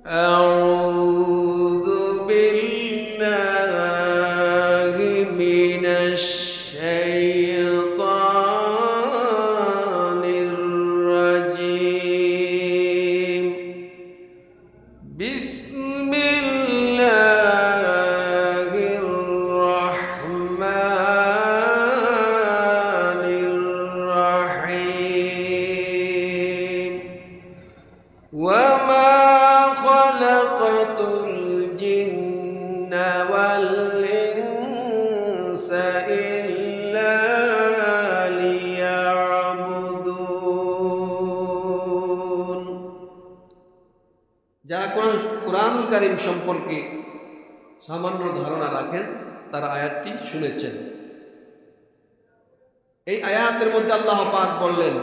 أعوذ بالله من الشيطان الرجيم. بسم الله الرحمن الرحيم. وما خلقت الجن والإنس إلا ليعبدون. যারা কোরআন কারীম সম্পর্কে সামান্য ধারণা রাখেন তারা আয়াতটি শুনেছেন। এই আয়াতের মধ্যে আল্লাহ পাক বললেন,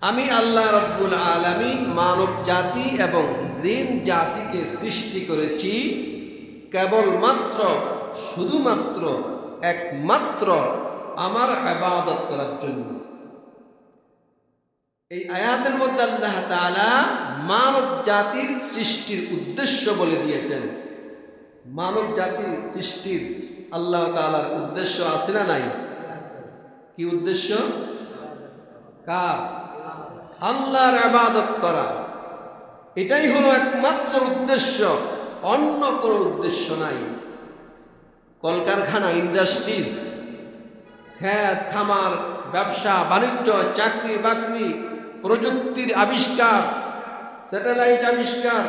আমি আল্লাহ রব্বুল আলামিন মানব জাতি এবং জিন জাতিকে সৃষ্টি করেছি কেবলমাত্র শুধুমাত্র একমাত্র আমার ইবাদত করার জন্য। এই আয়াতের মধ্যে আল্লাহ তাআলা মানব জাতির সৃষ্টির উদ্দেশ্য বলে দিয়েছেন। মানব জাতির সৃষ্টির আল্লাহ তাআলার উদ্দেশ্য আছে না নাই? কি উদ্দেশ্য? কার? আল্লাহর ইবাদত করা। এটাই হলো একমাত্র উদ্দেশ্য, অন্য কোনো উদ্দেশ্য নাই। কলকারখানা, ইন্ডাস্ট্রিজ, ক্ষেত খামার, ব্যবসা বাণিজ্য, চাকরি বাকরি, প্রযুক্তির আবিষ্কার, স্যাটেলাইট আবিষ্কার,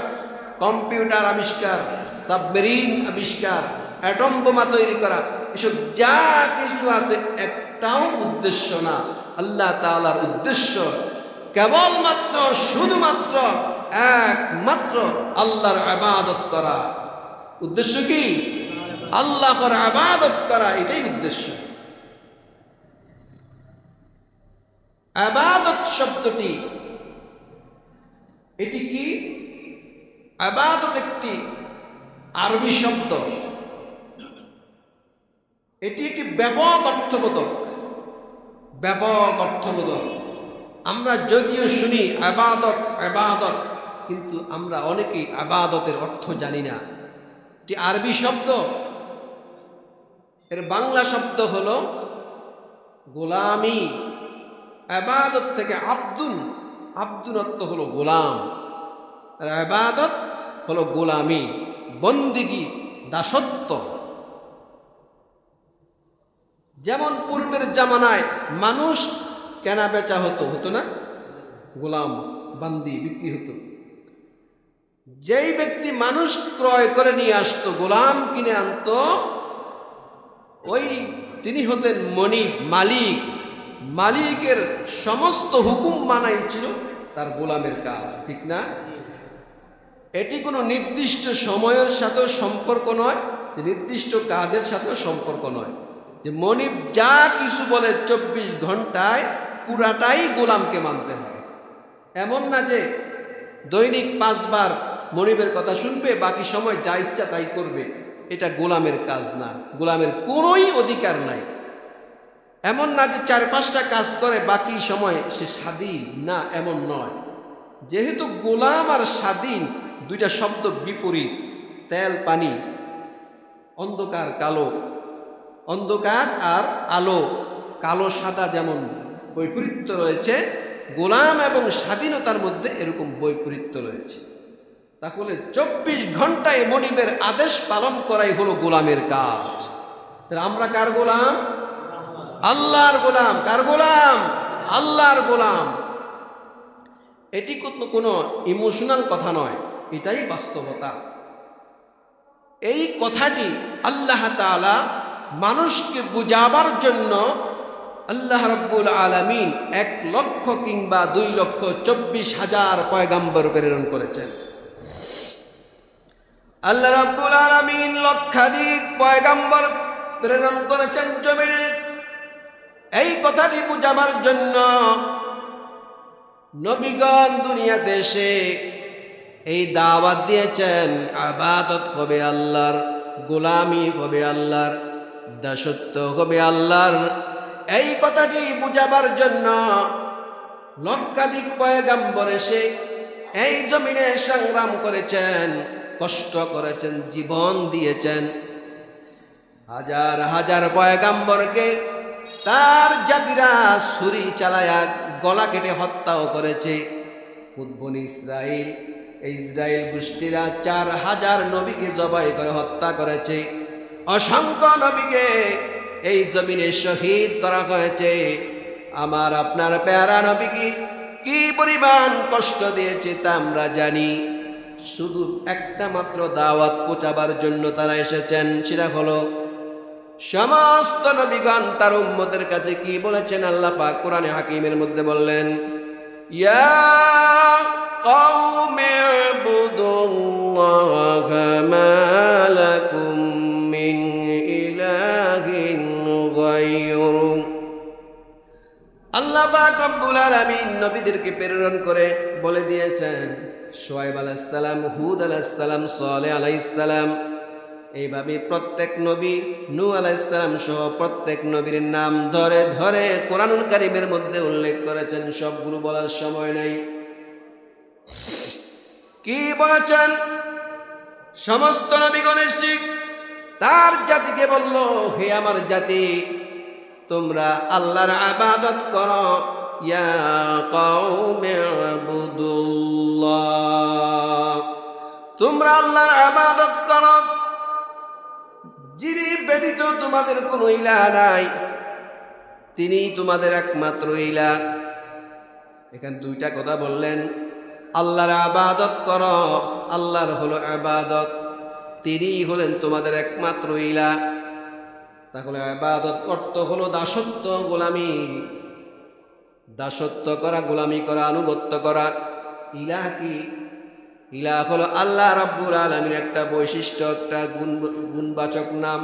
কম্পিউটার আবিষ্কার, সাবমেরিন আবিষ্কার, অ্যাটম বোমা তৈরি করা, এসব যা কিছু আছে একটাও উদ্দেশ্য না। আল্লাহ তাআলার উদ্দেশ্য কেবলমাত্র শুধুমাত্র একমাত্র আল্লাহর ইবাদত করা। উদ্দেশ্য কি? আল্লাহর ইবাদত করা, এটাই উদ্দেশ্য। ইবাদত শব্দটি এটি কি? ইবাদত একটি আরবি শব্দ। এটি একটি ব্যাপক অর্থবোধক। ব্যাপক অর্থবোধক। আমরা যদিও শুনি ইবাদত ইবাদত, কিন্তু আমরা অনেকেই ইবাদতের অর্থ জানি না। এটি আরবি শব্দ। এর বাংলা শব্দ হলো গোলামি। ইবাদত থেকে আব্দুন, আব্দুন অর্থ হলো গোলাম, আর ইবাদত হলো গোলামি, বন্দিগি, দাসত্ব। যেমন পূর্বের জামানায় মানুষ কেনা বেচা হতো না? গোলাম বান্দি বিক্রি হতো। যেই ব্যক্তি মানুষ ক্রয় করে নিয়ে আসতো, গোলাম কিনে আনতো, ওই তিনি হতেন মনিব, মালিক। মালিকের সমস্ত হুকুম মানাই ছিল তার গোলামের কাজ, ঠিক না? এটি কোনো নির্দিষ্ট সময়ের সাথেও সম্পর্ক নয়, নির্দিষ্ট কাজের সাথেও সম্পর্ক নয়। যে মনিব যা কিছু বলে 24 ঘন্টায় পুরাটাই গোলামকে মানতে হয়। এমন না যে দৈনিক 5 বার মনিবের কথা শুনবে, বাকি সময় যা ইচ্ছা তাই করবে। এটা গোলামের কাজ না, গোলামের কোনোই অধিকার নাই। এমন না যে 4-5টা কাজ করে বাকি সময় সে স্বাধীন, না, এমন নয়। যেহেতু গোলাম আর স্বাধীন দুইটা শব্দ বিপরীত, তেল পানি, অন্ধকার কালো, অন্ধকার আর আলো, কালো সাদা যেমন বৈপরীত্য রয়েছে, গোলাম এবং স্বাধীনতার মধ্যে এরকম বৈপরীত্য রয়েছে। তাহলে 24 ঘন্টায় মনিবের আদেশ পালন করাই হলো গোলামের কাজ। আমরা কার গোলাম? আল্লাহর গোলাম। কার গোলাম? আল্লাহর গোলাম। এটি কোনো ইমোশনাল কথা নয়, এটাই বাস্তবতা। এই কথাটি আল্লাহ তাআলা মানুষকে বুঝাবার জন্য আল্লাহ রাব্বুল আলামিন 1 লক্ষ কিংবা 2,24,000 পয়গম্বর প্রেরণ করেছেন। আল্লাহ রাব্বুল আলামিন লক্ষাধিক পয়গম্বর প্রেরণ করেছেন জমিনে এই কথাটি বুঝাবার জন্য। নবীগণ দুনিয়াতে এসে এই দাওয়াত দিয়েছেন, ইবাদত হবে আল্লাহর, গোলামি হবে আল্লাহর, দাসত্ব হবে আল্লাহর। এই কথাটি বুঝাবার জন্য লক্ষাধিক পয়গম্বর এসে এই জমিনে সংগ্রাম করেছেন, কষ্ট করেছেন, জীবন দিয়েছেন। হাজার হাজার পয়গাম্বরকে তার জাতিরা ছুরি চালায়া গলা কেটে হত্যাও করেছে। বনী ইসরাইল, ইসরাইল গোষ্ঠীরা 4000 নবীকে জবাই করে হত্যা করেছে। অসংখ্য নবীকে এই জমিনে শহীদ করা হয়েছে। আমার আপনার প্যারা নবীকে কি পরিমাণ কষ্ট দিয়েছে তা আমরা জানি। শুধু একটা মাত্র দাওয়াত পৌঁছাবার জন্য তারা এসেছেন, সেটা হলো সমস্ত নবীগণ তার উম্মতের কাছে কি বলেছেন আল্লাহ পাক কোরআনে হাকিমের মধ্যে বললেন, ইয়া কওমি ইবুদুল্লাহা মা লাকুম মিন ইলাহিন গায়রু। আল্লাহ পাক রব্বুল আলামিন নবীদেরকে প্রেরণ করে বলে দিয়েছেন, শুআয়ব আলাইহিস সালাম, হুদ আলাইহিস সালাম, সালেহ আলাইহিস সালাম, এইভাবে প্রত্যেক নবী, নূহ আলাইহিস সালাম সহ প্রত্যেক নবীর নাম ধরে ধরে কোরআনুল কারীমের মধ্যে উল্লেখ করেছেন। সবগুলো বলার সময় নাই। কি বলেছেন? সমস্ত নবীগণের শিখ তার জাতিকে বলল, হে আমার জাতি, তোমরা আল্লাহর ইবাদত করো। ইয়া কওমি ইবুদুল্লাহ, তোমরা আল্লাহর ইবাদত করো, যিনি ব্যতীত তোমাদের কোনো ইলাহ নাই, তিনি তোমাদের একমাত্র ইলাহ। এখানে দুইটা কথা বললেন, আল্লাহর ইবাদত করো, আল্লাহর হলো ইবাদত, তিনি হলেন তোমাদের একমাত্র ইলাহ। তাহলে ইবাদত অর্থ হলো দাসত্ব, গোলামি, দাসত্ব করা, গোলামি করা, আনুগত্য করা। ইলাহ কি? ইলাহ হলো আল্লাহ রাব্বুল আলামিনের একটা বৈশিষ্ট্য, একটা গুণবাচক নাম।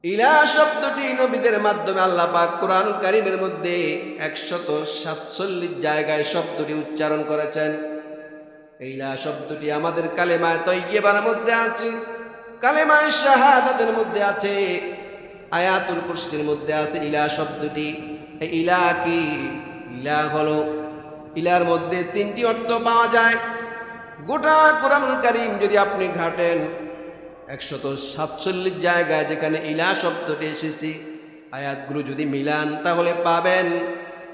ইলাহ শব্দটি নবীদের মাধ্যমে আল্লাহ পাক কোরআন কারীমের মধ্যে 147 জায়গায় শব্দটি উচ্চারণ করেছেন। ইলাহ শব্দটি আমাদের কালেমায়ে তাইয়্যিবার মধ্যে আছে, কালেমায়ে শাহাদাতের মধ্যে আছে, আয়াতুল কুরসির মধ্যে আছে ইলাহ শব্দটি। এই ইলাহ কি? ইলাহ হলো, ইলার মধ্যে 3টি অর্থ পাওয়া যায়। গোটা কোরআনুল কারীম যদি আপনি ঘাটেন, 147 জায়গায় যেখানে ইলাহ শব্দটি এসেছে, আয়াতগুলো যদি মিলান তাহলে পাবেন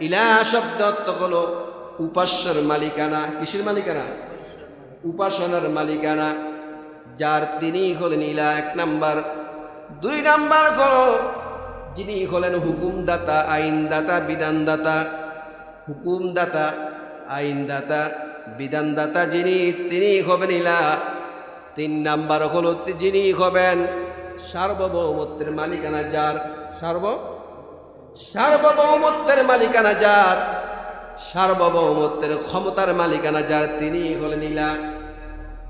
ইলাহ শব্দ অর্থ হলো উপাস্যর মালিকানা। কিসের মালিকানা? উপাসনার মালিকানা, যার তিনি হলেন ইলাহ, 1 নাম্বার। 2 নাম্বার হলো যিনি হলেন হুকুমদাতা, আইনদাতা, বিধানদাতা। হুকুমদাতা, আইনদাতা, বিধানদাতা যিনি, তিনি হবেন ইলাহ। 3 নাম্বার হলো যিনি হবেন সার্বভৌমত্বের মালিকানা যার, সার্বভৌমত্বের মালিকানা যার, সার্বভৌমত্বের ক্ষমতার মালিকানা যার, তিনি হলেন ইলাহ।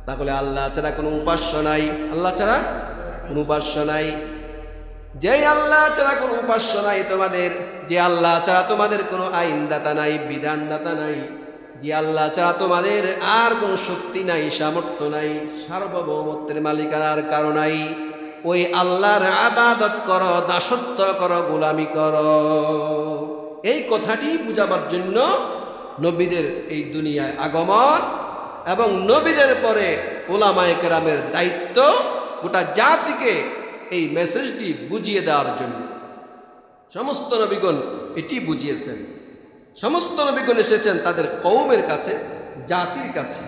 তাহলে আল্লাহ ছাড়া কোনো উপাস্য নাই, আল্লাহ ছাড়া কোনো উপাস্য নাই। যে আল্লাহ ছাড়া কোনো উপাস্য নাই তোমাদের, যে আল্লাহ ছাড়া তোমাদের কোনো আইনদাতা নাই, বিধানদাতা নাই, যে আল্লাহ ছাড়া তোমাদের আর কোনো শক্তি নাই, সামর্থ্য নাই, সার্বভৌমত্বের মালিকানার কারণ নাই, ওই আল্লাহর ইবাদত করো, দাসত্ব করো, গোলামি করো। এই কথাটি বুঝাবার জন্য নবীদের এই দুনিয়ায় আগমন এবং নবীদের পরে উলামায়ে কেরামের দায়িত্ব গোটা জাতিকে এই মেসেজটি বুঝিয়ে দেওয়ার জন্য। সমস্ত নবীগণ এটি বুঝিয়েছেন। সমস্ত নবীগণ এসেছেন তাদের কওমের কাছে, জাতির কাছে।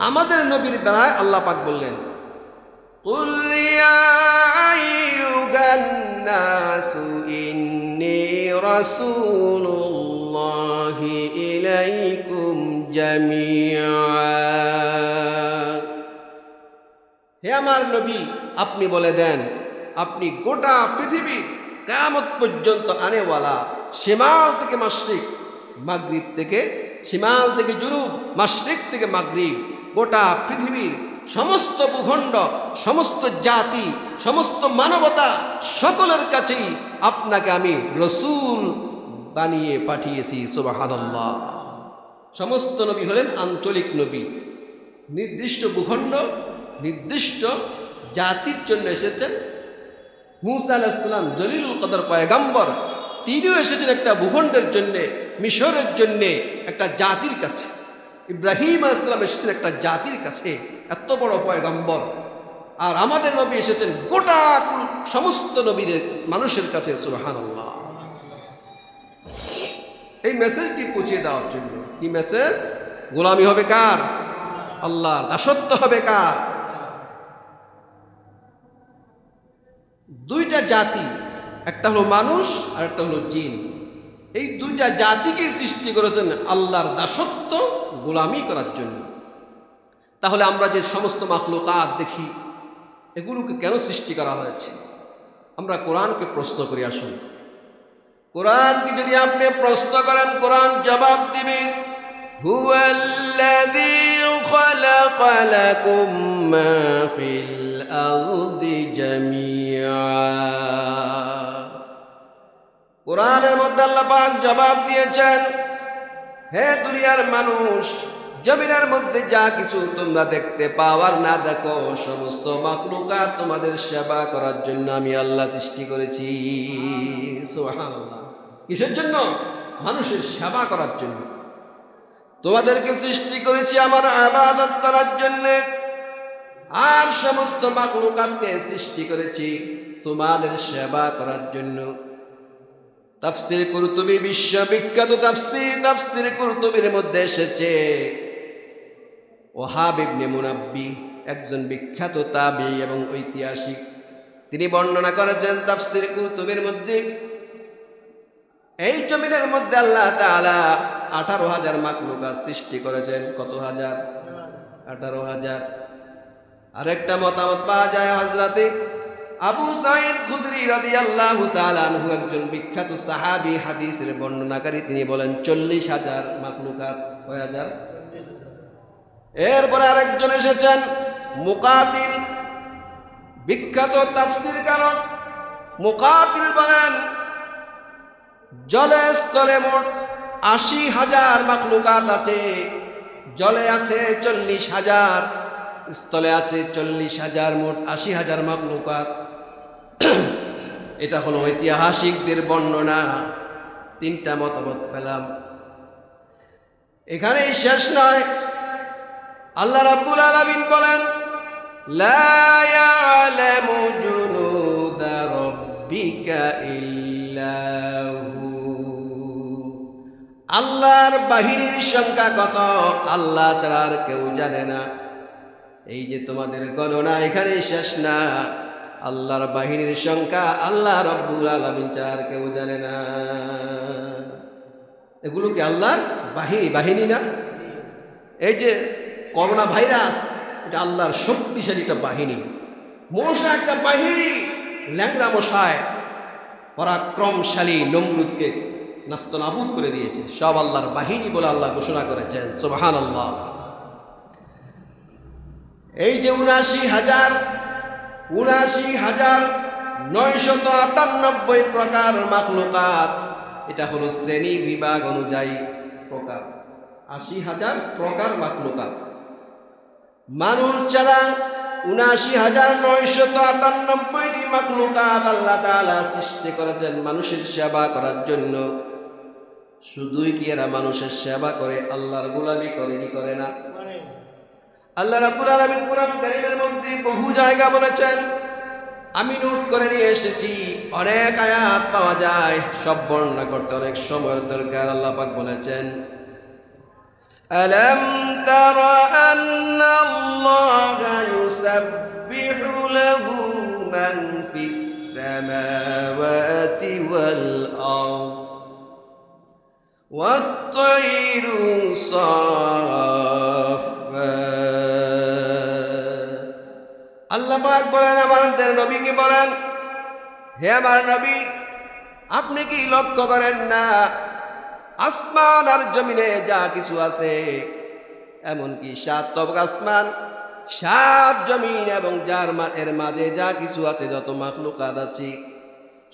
আমাদের নবীর বেলায় আল্লাহ পাক বললেন, কুল ইয়া আইয়ুহান নাসু ইন্নী রাসূলুল্লাহি ইলাইকুম জামিআ। হে আমার নবী, আপনি বলে দেন, আপনি গোটা পৃথিবীর কিয়ামত পর্যন্ত আনেওয়ালা, শিমাল থেকে মাশরিক, মাগরিব থেকে শিমাল থেকে জুনুব, মাশরিক থেকে মাগরিব, গোটা পৃথিবীর সমস্ত ভূখণ্ড, সমস্ত জাতি, সমস্ত মানবতা সকলের কাছেই আপনাকে আমি রসূল বানিয়ে পাঠিয়েছি। সুবহানাল্লাহ। সমস্ত নবী হলেন আঞ্চলিক নবী, নির্দিষ্ট ভূখণ্ড, নির্দিষ্ট জাতির জন্য এসেছেন। মূসা আলাইহিস সালাম জলিলুল কদর পয়গম্বর, তিনিও এসেছেন একটা ভূখণ্ডের জন্যে, মিশরের জন্যে, একটা জাতির কাছে। ইব্রাহিম আলাইহিস সালাম এসেছেন একটা জাতির কাছে, এত বড় পয়গম্বর, আর আমাদের নবী এসেছেন গোটা সমস্ত নবীদের মানুষের কাছে। সুবহানাল্লাহ। এই মেসেজটি পৌঁছে দেওয়ার জন্য। কি মেসেজ? গোলামি হবে কার? আল্লাহর। দাসত্ব হবে কার? দুইটা জাতি, একটা হলো মানুষ আর একটা হলো জিন। এই দুইটা জাতিকে সৃষ্টি করেছেন আল্লাহর দাসত্ব গোলামি করার জন্য। তাহলে আমরা যে সমস্ত মাখলুকাত দেখি, এগুলোকে কেন সৃষ্টি করা হয়েছে? আমরা কোরআনকে প্রশ্ন করি। আসুন, কোরআনকে যদি আপনি প্রশ্ন করেন, কোরআন জবাব দিবে, হুয়াল্লাযী খালাকা লাকুম মা ফিল আরদি জামিআ। কোরআনের মধ্যে আল্লাহ পাক জবাব দিয়েছেন, হে দুনিয়ার মানুষ, জমিনের মধ্যে যা কিছু তোমরা দেখতে পাও আর না দেখো, সমস্ত মাখলুকাত তোমাদের সেবা করার জন্য আমি আল্লাহ সৃষ্টি করেছি। সুবহানাল্লাহ। কিসের জন্য? মানুষের সেবা করার জন্য। তোমাদেরকে সৃষ্টি করেছি আমার ইবাদত করার জন্য, আর সমস্ত মাখলুকাতকে সৃষ্টি করেছি তোমাদের সেবা করার জন্য। তাফসীর কুরতুবী, বিশ্ববিখ্যাত তাফসীর কুরতুবীর মধ্যে এসেছে, ওহাব ইবনে মুনাব্বি একজন বিখ্যাত তাবী এবং ঐতিহাসিক, তিনি বর্ণনা করেছেন তাফসীর কুরতুবীর মধ্যে, এই জমিনের মধ্যে আল্লাহ তাআলা 18,000 মাখলুকাত সৃষ্টি করেছেন। কত হাজার? 18,000। আরেকটা মতামত পাওয়া যায়, হযরতে আবু সাঈদ খুদরি রাদিয়াল্লাহু তাআলা আনহু, একজন বিখ্যাত সাহাবী, হাদিসের বর্ণনাকারী, তিনি বলেন 40,000 মাখলুকাত। কয় হাজার? এরপরে আরেকজন এসেছেন মুকাতিল, বিখ্যাত তাফসীরকার। মুকাতিল বলেন জলে স্থলে মোট 80,000 মাখলুকাত আছে। জলে আছে 40,000, স্থলে আছে 40,000, মোট 80,000 মাখলুকাত। এটা হলো ঐতিহাসিকদের বর্ণনা। 3টা মতামত পেলাম। এখানেই শেষ নয়, আল্লাহ রাব্বুল আলামিন বলেন, লা ইয়ালামু জুনুদা রাব্বিকা ইল্লা হু। আল্লাহর বাহিনীর সংখ্যা কত আল্লাহ ছাড়া আর কেউ জানে না। এই যে তোমাদের গণনা এখানে শেষ না, আল্লাহর বাহিনীর সংখ্যা আল্লাহ রাব্বুল আলামিন ছাড়া আর কেউ জানে না। এগুলো কি আল্লাহর বাহিনী না? এই যে করোনা ভাইরাস, এটা আল্লাহর শক্তিশালী একটা বাহিনী। মশা একটা বাহিনী, ল্যাংড়া মশায় পরাক্রমশালী নমরুদকে নাস্তানাবুদ করে দিয়েছে। সব আল্লাহর বাহিনী বলে আল্লাহ ঘোষণা করেছেন। সুবহানাল্লাহ। এই যে 79,998 প্রকার মাখলুকাত, এটা হলো শ্রেণী বিভাগ অনুযায়ী প্রকার। 80,000 প্রকার মাখলুকাত। মানুষ ছাড়া 79,998টি মাখলুকাত আল্লাহ তাআলা সৃষ্টি করেছেন মানুষের সেবা করার জন্য। শুধুই কি এরা মানুষের সেবা করে, আল্লাহর গোলামি করে না? আল্লাহ রাব্বুল আলামিন কোরআন কারীমের মধ্যে বহু জায়গা বলেছেন, আমি নোট করে নিয়ে এসেছি। অনেক আয়াত পাওয়া যায়, সব বর্ণনা করতে অনেক সময়ের দরকার। আল্লাহ পাক বলেছেন, ألم تر أن الله يسبح له من في السماوات والأرض والطير صافات। আল্লাহ পাক বলেন, আমাদের নবীকে বলেন, হে আমার নবী, আপনি কি লক্ষ্য করেন না আসমান আর জমিনে যা কিছু আছে, এমনকি 7 তবক আসমান, 7 জমিন এবং এর মাঝে যা কিছু আছে, যত মাখলুকাত আছে,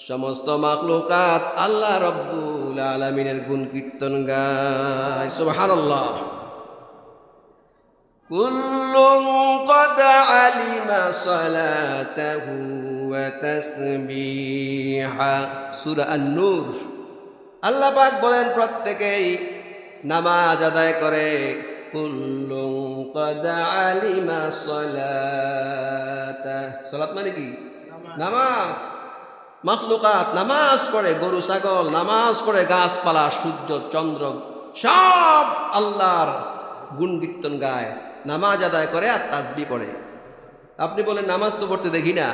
সমস্ত মাখলুকাত আল্লাহ রাব্বুল আলামিনের গুণ কীর্তন গায়। সুবহানাল্লাহ। কুল্লুন ক্বাদ আলিমা সালাতাহু ওয়া তাসবিহা। সূরা আন-নূর। আল্লাহ পাক বলেন, প্রত্যেকেই নামাজ আদায় করে, কুল্লুন ক্বাদ আলিমা সলাতা। সালাত মানে কি? নামাজ। মাখলুকাত নামাজ পড়ে, গরু ছাগল নামাজ পড়ে, গাছপালা সূর্য চন্দ্র সব আল্লাহর গুণ কীর্তন গায়, নামাজ আদায় করে আর তাসবিহ পড়ে। আপনি বলেন নামাজ তো পড়তে দেখি না।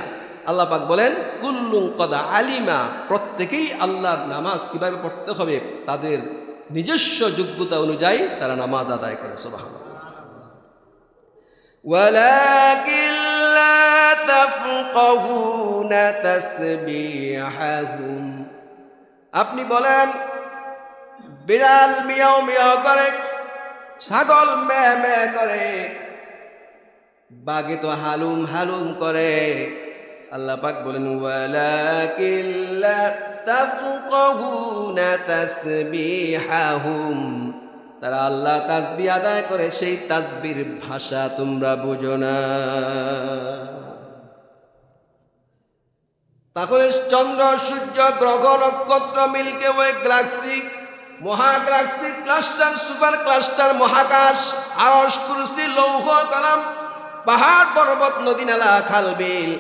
আল্লাহ পাক বলেন কুল্লুন ক্বাদ আলিমা, প্রত্যেকেই আল্লাহর নামাজ কিভাবে পড়তে হবে তাদের নিজস্ব যোগ্যতা অনুযায়ী তারা নামাজ আদায় করে। সুবহানাল্লাহ। ওয়ালাকিন লা তাফকাহুনা তাসবিহাহুম। আপনি বলেন বিড়াল মিয়াও মিয়াও করে, ছাগল মে মে করে, বাঘে তো হালুম হালুম করে। আল্লাহ পাক বলেন ওয়ালাকিন লা তাফকাহুনা তাসবিহাহুম, তারা আল্লাহ তাসবিহ আদায় করে, সেই তাসবির ভাষা তোমরা বুঝো না। তাহলে চন্দ্র সূর্য গ্রহ নক্ষত্র মিল্কি ওয়ে গ্যালাক্সি মহাগ্যালাক্সি ক্লাস্টার সুপার ক্লাস্টার মহাকাশ আরশ কুরসি লৌহ কলম পাহাড় পর্বত নদী নালা খাল বিল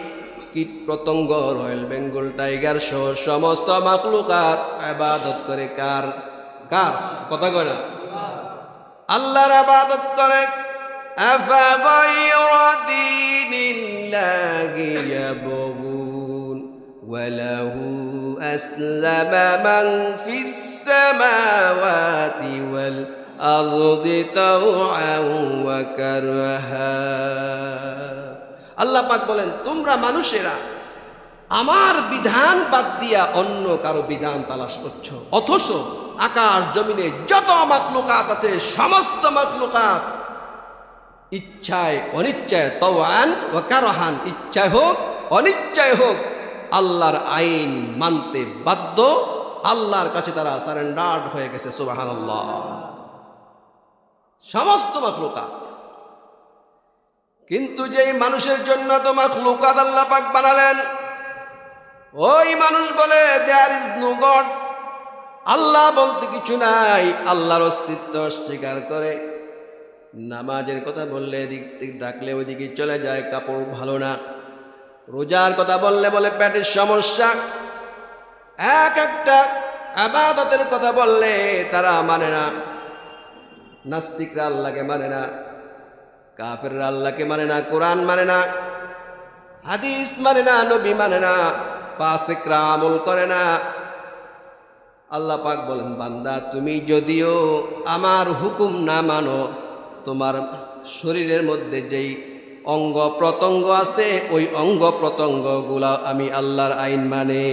কীট পতঙ্গ রয়্যাল বেঙ্গল টাইগার সহ সমস্ত মাখলুকাত ইবাদত করে কার? কার কথা কয় না? আল্লাহর ইবাদত করে। আফা গায়রা দীনিল্লাহি ইয়াবগুন ওয়া লাহু আসলামা মান ফিস সামাওয়াতি ওয়াল আরদি তাওআন ওয়া কারহা। আল্লাহ পাক বলেন তোমরা মানুষেরা আমার বিধান বাদ দিয়া অন্য কারো বিধান তালাশ করছো, অথচ আকাশ জমিনে যত মাখলুকাত আছে সমস্ত মাখলুকাত ইচ্ছায় অনিচ্ছায় তাওআন ওয়া কারহান, ইচ্ছায় হোক অনিচ্ছায় হোক আল্লাহর আইন মানতে বাধ্য, আল্লাহর কাছে তারা সারেন্ডার্ড হয়ে গেছে। সুবহানাল্লাহ। সমস্ত মাখলুকাত। কিন্তু যেই মানুষের জন্য তো মাখলুকাত আল্লাহ পাক বানালেন, ওই মানুষ বলে দেয়ার ইজ নো গড, আল্লাহ বলতে কিছু নাই, আল্লাহর অস্তিত্ব অস্বীকার করে। নামাজের কথা বললে এদিক থেকে ডাকলে ওইদিকে চলে যায়, কাপড় ভালো না। রোজার কথা বললে বলে পেটের সমস্যা। এক একটা ইবাদতের কথা বললে তারা মানে না। নাস্তিকরা আল্লাহকে মানে না, কাফেররা আল্লাহকে মানে না, কোরআন মানে না, হাদিস মানে না, নবী মানে না, ফাসিকরা আমল করে না। আল্লাহ পাক বলেন বান্দা তুমি যদিও আমার হুকুম না মানো, তোমার শরীরের মধ্যে যেই অঙ্গ প্রত্যঙ্গ আছে ওই অঙ্গ প্রত্যঙ্গ গুলা আমি আল্লাহর আইন মানে।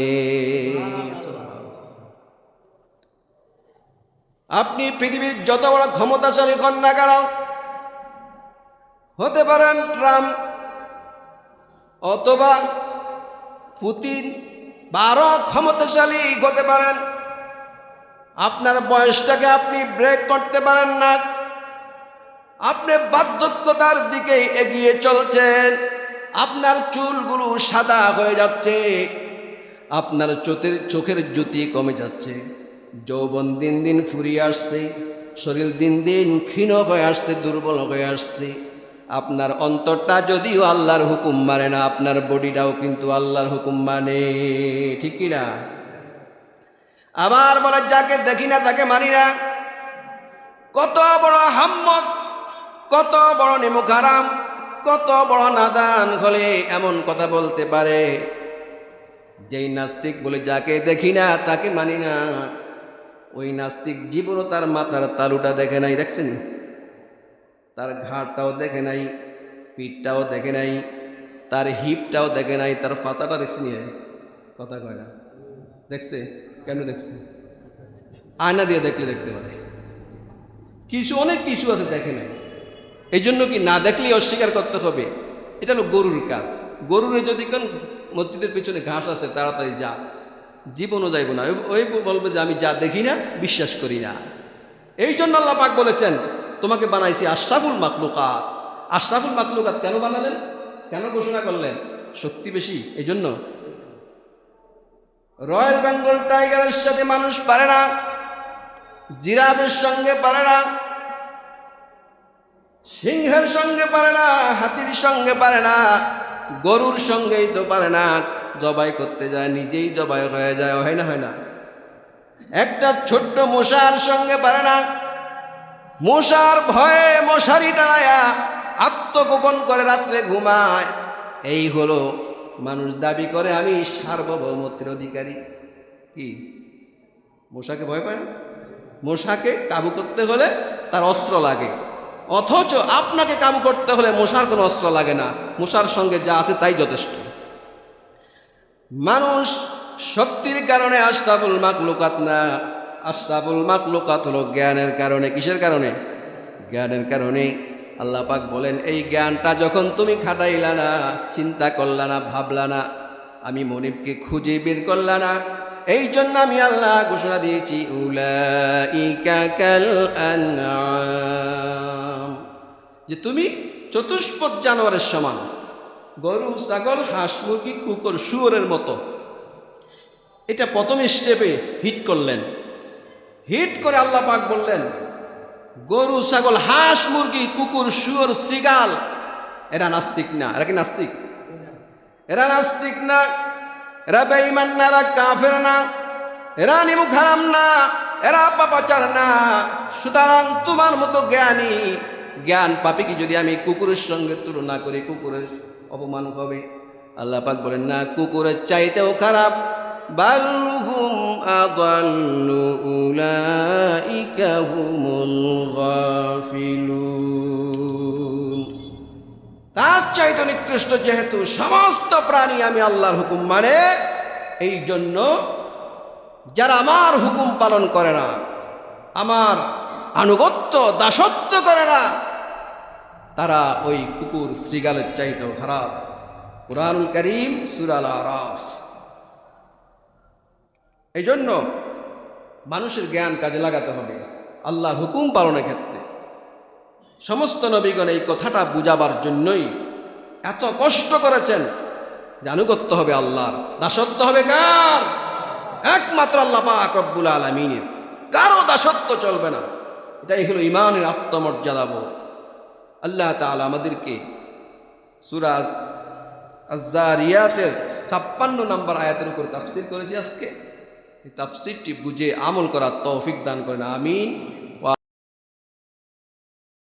আপনি পৃথিবীর যত বড় ক্ষমতাশালী কন্যা কেন, হতে পারেন ট্রাম্প অথবা পুতিন, 12 ক্ষমতাশালী হতে পারেন, আপনার বয়সটাকে আপনি ব্রেক করতে পারেন না। আপনি বার্ধক্যতার দিকে এগিয়ে চলছেন, আপনার চুলগুলো সাদা হয়ে যাচ্ছে, আপনার চোখের জ্যোতি কমে যাচ্ছে, যৌবন দিন দিন ফুরিয়ে আসছে, শরীর দিন দিন ক্ষীণ হয়ে আসছে, দুর্বল হয়ে আসছে। আপনার অন্তরটা যদিও আল্লাহর হুকুম মানে না, আপনার বডিটাও কিন্তু আল্লাহর হুকুম মানে, ঠিক কি না? আবার বলে যাকে দেখি না তাকে মানি না। কত বড় হাম্মক, কত বড় নেমুখারাম, কত বড় নাদান হলে এমন কথা বলতে পারে? যেই নাস্তিক বলে যাকে দেখি না তাকে মানি না, ওই নাস্তিক জীবনও তার মাথার তালুটা দেখে নাই। দেখছেন? তার ঘাড়টাও দেখে নাই, পিঠটাও দেখে নাই, তার হিপটাও দেখে নাই, তার পাছাটা দেখছেন? কথা কয় না। দেখছে? কেন দেখছে? আয়না দিয়ে দেখলে দেখতে পারে। কিছু অনেক কিছু আছে দেখে নাই। এই জন্য কি না দেখলেই অস্বীকার করতে হবে? এটা হলো গরুর কাজ। গরুর যদি কোন মসজিদের পিছনে ঘাস আছে তাড়াতাড়ি যা, জীবনও যাইব না, ওই বলবে যে আমি যা দেখি না বিশ্বাস করি না। এই জন্য আল্লাহ পাক বলেছেন তোমাকে বানাইছি আশরাফুল মাখলুকাত। আশরাফুল মাখলুকাত কেন বানালেন? কেন ঘোষণা করলেন? শক্তি বেশি এই জন্য? রয়্যাল বেঙ্গল টাইগারের সাথে মানুষ পারে না, জিরাফের সঙ্গে পারে না, সিংহের সঙ্গে পারে না, হাতির সঙ্গে পারে না, গরুর সঙ্গেই তো পারে না। জবাই করতে যায় নিজেই জবাই হয়ে যায়, হয় না? হয় না? একটা ছোট্ট মশার সঙ্গে পারে না, মশার ভয়ে মশারি টানায়া আত্মগোপন করে রাত্রে ঘুমায়। এই হলো মানুষ দাবি করে আমি সার্বভৌমত্বের অধিকারী। কি মশাকে ভয় পায় না? মশাকে কাবু করতে হলে তার অস্ত্র লাগে, অথচ আপনাকে কাবু করতে হলে মশার কোনো অস্ত্র লাগে না, মশার সঙ্গে যা আছে তাই যথেষ্ট। মানুষ শক্তির কারণে আশরাফুল মাখলুকাত না, আশরাফুল মাখলুকাত হলো জ্ঞানের কারণে। কিসের কারণে? জ্ঞানের কারণে। আল্লাহ পাক বলেন, এই জ্ঞানটা যখন তুমি খাটাইলা না, চিন্তা করলা না, ভাবলা না, আমি মনিবকে খুঁজে বের করলা না, এই জন্য আমি আল্লাহ ঘোষণা দিয়েছি উলাইকা কাল আনআম, যে তুমি চতুষ্পদ জানোয়ারের সমান, গরু, ছাগল, হাঁস, মুরগি, কুকুর, শুয়োরের মতো। এটা প্রথম স্টেপে হিট করলেন। হিট করে আল্লাহ পাক বললেন, গরু, ছাগল, হাঁস, মুরগি, কুকুর, শুয়োর, শৃগাল এরা নাস্তিক না। এরা কি নাস্তিক? এরা নাস্তিক না, এরা বেঈমান না, এরা কাফের না, এরা নিমুখ হারাম না, এরা পাপাচার না। সুতরাং তোমার মতো জ্ঞানী জ্ঞান পাপীকে যদি আমি কুকুরের সঙ্গে তুলনা করি, কুকুরের অপমান হবে। আল্লাহ পাক বলেন না, কুকুরের চাইতেও খারাপ। বাল হুম আদাল্লু উলাইকা হুমুল গাফিলুন। তার চাইতে নিকৃষ্ট যেহেতু সমস্ত প্রাণী আমি আল্লাহর হুকুম মানে, এই জন্য যারা আমার হুকুম পালন করে না, আমার আনুগত্য দাসত্ব করে না, তারা ওই কুকুর শৃগালের চাইতেও খারাপ। কুরআনুল কারীম সূরা আল আরাফ। এই জন্য মানুষের জ্ঞান কাজে লাগাতে হবে আল্লাহর হুকুম পালনের ক্ষেত্রে। সমস্ত নবীগণ এই কথাটা বুঝাবার জন্যই এত কষ্ট করেছেন যে আনুগত্য হবে আল্লাহর, দাসত্ব হবে কার? একমাত্র আল্লাহ পাক রব্বুল আলামিনের। কারো দাসত্ব চলবে না। এটাই হলো ঈমানের আত্মমর্যাদাবোধ। আল্লাহ তাআলা আমাদেরকে সূরা আয-যারিয়াতের 56 নম্বর আয়াতের উপর তাফসীর করেছি আজকে। এই তাফসীরটি বুঝে আমল করার তৌফিক দান করেন, আমিন।